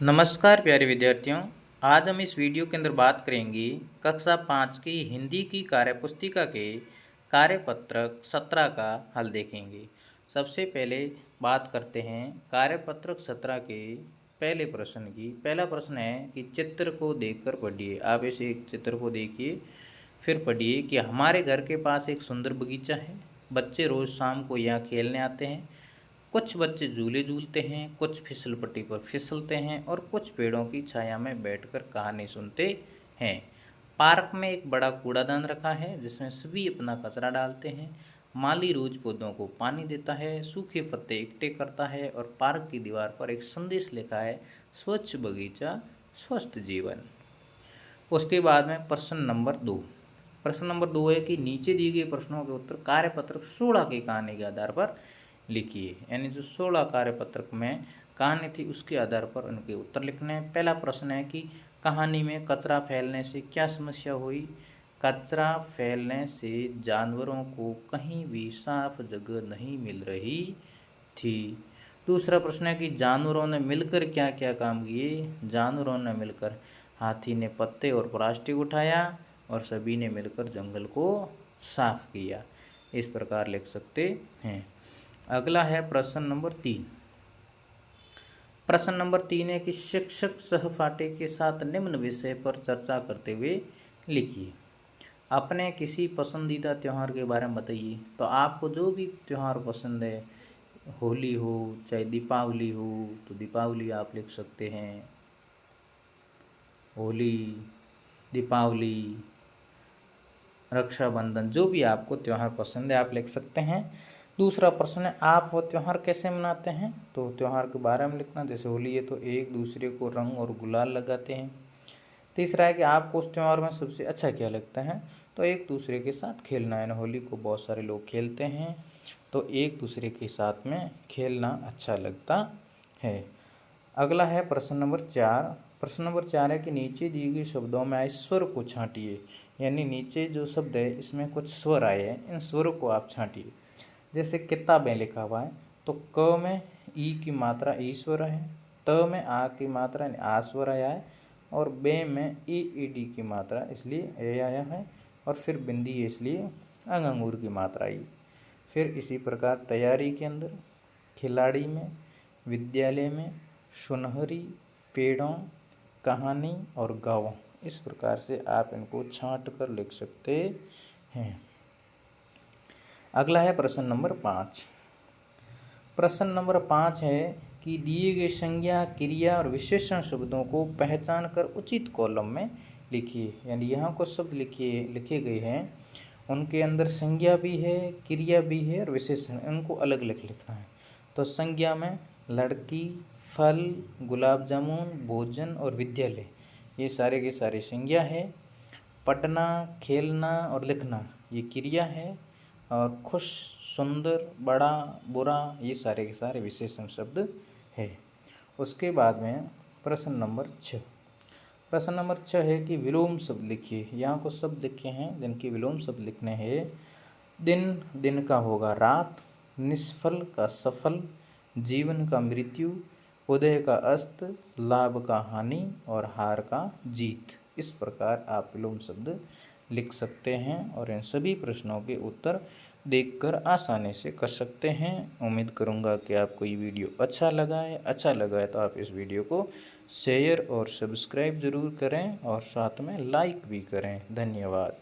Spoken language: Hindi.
नमस्कार प्यारे विद्यार्थियों। आज हम इस वीडियो के अंदर बात करेंगे कक्षा 5 की हिंदी की कार्यपुस्तिका के कार्यपत्रक 17 का हल देखेंगे। सबसे पहले बात करते हैं कार्यपत्रक 17 के पहले प्रश्न की। पहला प्रश्न है कि चित्र को देखकर पढ़िए। आप इसे एक चित्र को देखिए, फिर पढ़िए कि हमारे घर के पास एक सुंदर बगीचा है। बच्चे रोज़ शाम को यहाँ खेलने आते हैं। कुछ बच्चे झूले झूलते हैं, कुछ फिसलपट्टी पर फिसलते हैं और कुछ पेड़ों की छाया में बैठकर कहानी सुनते हैं। पार्क में एक बड़ा कूड़ादान रखा है जिसमें सभी अपना कचरा डालते हैं। माली रोज पौधों को पानी देता है, सूखे पत्ते इकट्ठे करता है और पार्क की दीवार पर एक संदेश लिखा है, स्वच्छ बगीचा स्वस्थ जीवन। उसके बाद में प्रश्न नंबर 2। प्रश्न नंबर 2 है कि नीचे दिए गए प्रश्नों के उत्तर कार्यपत्रक 16 की कहानी के आधार पर लिखिए। यानी जो 16 कार्यपत्रक में कहानी थी उसके आधार पर उनके उत्तर लिखने हैं। पहला प्रश्न है कि कहानी में कचरा फैलने से क्या समस्या हुई। कचरा फैलने से जानवरों को कहीं भी साफ जगह नहीं मिल रही थी। दूसरा प्रश्न है कि जानवरों ने मिलकर क्या क्या काम किए। जानवरों ने मिलकर, हाथी ने पत्ते और प्लास्टिक उठाया और सभी ने मिलकर जंगल को साफ किया। इस प्रकार लिख सकते हैं। अगला है प्रश्न नंबर 3। प्रश्न नंबर 3 है कि शिक्षक सहपाठी के साथ निम्न विषय पर चर्चा करते हुए लिखिए। अपने किसी पसंदीदा त्यौहार के बारे में बताइए। तो आपको जो भी त्यौहार पसंद है, होली हो चाहे दीपावली हो, तो दीपावली आप लिख सकते हैं। होली, दीपावली, रक्षाबंधन, जो भी आपको त्यौहार पसंद है आप लिख सकते हैं। दूसरा प्रश्न है आप वो त्यौहार कैसे मनाते हैं। तो त्यौहार के बारे में लिखना। जैसे होली है तो एक दूसरे को रंग और गुलाल लगाते हैं। तीसरा है कि आपको उस त्यौहार में सबसे अच्छा क्या लगता है। तो एक दूसरे के साथ खेलना है। होली को बहुत सारे लोग खेलते हैं, तो एक दूसरे के साथ में खेलना अच्छा लगता है। अगला है प्रश्न नंबर 4। प्रश्न नंबर 4 है कि नीचे दिए गए शब्दों में आए स्वर को छांटिए। यानी नीचे जो शब्द है इसमें कुछ स्वर आए हैं, इन स्वरों को आप छांटिए। जैसे किताबें लिखा हुआ है तो क में ई की मात्रा ई स्वर है, त में आ की मात्रा आ स्वर आया है और बे में ई डी की मात्रा इसलिए ए आया है और फिर बिंदी है इसलिए अंगूर की मात्रा आई। फिर इसी प्रकार तैयारी के अंदर खिलाड़ी में, विद्यालय में, सुनहरी, पेड़ों, कहानी और गाँव, इस प्रकार से आप इनको छांट कर लिख सकते हैं। अगला है प्रश्न नंबर 5। प्रश्न नंबर 5 है कि दिए गए संज्ञा, क्रिया और विशेषण शब्दों को पहचान कर उचित कॉलम में लिखिए। यानी यहाँ कुछ शब्द लिखे गए हैं, उनके अंदर संज्ञा भी है, क्रिया भी है और विशेषण, इनको अलग अलग लिखना है। तो संज्ञा में लड़की, फल, गुलाब जामुन, भोजन और विद्यालय, ये सारे के सारे संज्ञा है। पढ़ना, खेलना और लिखना ये क्रिया है और खुश, सुंदर, बड़ा, बुरा, ये सारे के सारे विशेषण शब्द है। उसके बाद में प्रश्न नंबर 6। प्रश्न नंबर 6 है कि विलोम शब्द लिखिए। यहाँ कुछ शब्द लिखे हैं जिनके विलोम शब्द लिखने हैं। दिन, दिन का होगा रात, निष्फल का सफल, जीवन का मृत्यु, उदय का अस्त, लाभ का हानि और हार का जीत। इस प्रकार आप विलोम शब्द लिख सकते हैं और इन सभी प्रश्नों के उत्तर देखकर आसानी से कर सकते हैं। उम्मीद करूंगा कि आपको ये वीडियो अच्छा लगा है। अच्छा लगा है तो आप इस वीडियो को शेयर और सब्सक्राइब ज़रूर करें और साथ में लाइक भी करें। धन्यवाद।